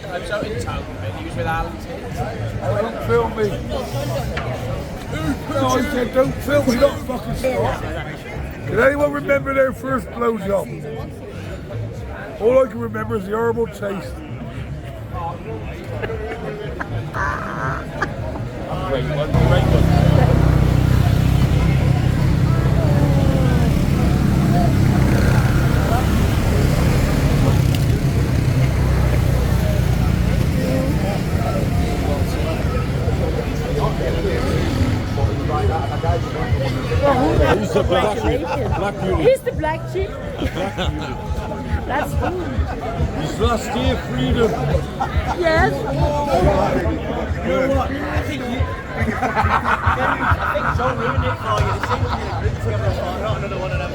I was out in town and he was with Alan. Don't film me. No, I said don't film me, not fucking stop. Can anyone remember their first blowjob? All I can remember is the horrible taste. Great one, great one. He's the black beauty. He's the black sheep. That's cool. His last day of freedom. Yes. You know what? I think John ruined it for you. The same with the group together. Not another one of them.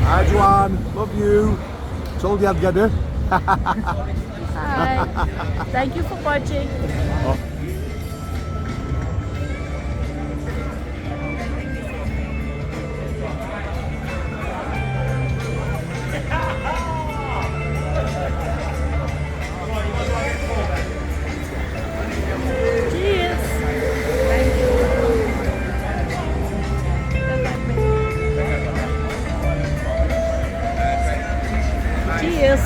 Hi Joanne, love you. Told you I'd get her. Hi. Thank you for watching. Cheers.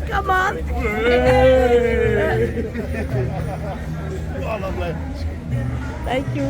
Come on. Thank you.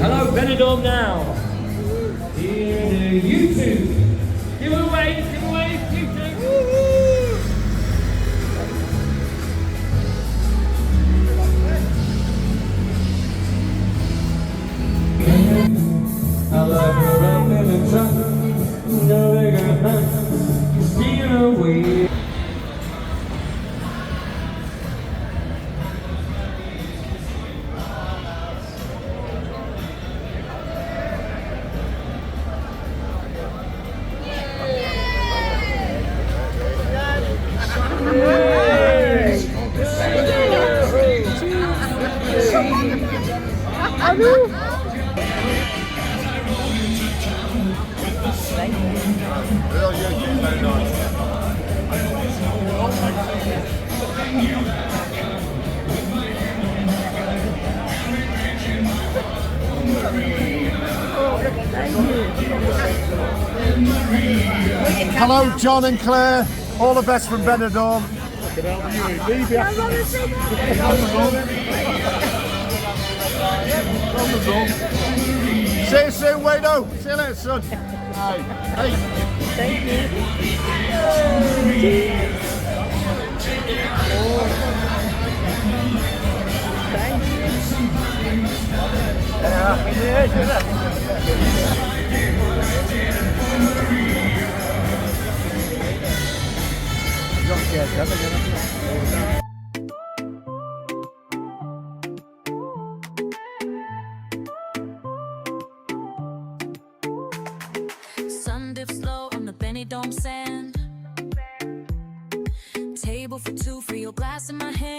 Hello, Benidorm now. Here to YouTube. Giveaways, YouTube. I love her up in the truck. No bigger steer away. Hello, John and Claire. All the best from Benidorm. See you soon, Wayno. See you later, son. Hey. Thank you. Sun dips low on the Benidorm sand. Table for two, for your glass in my hand.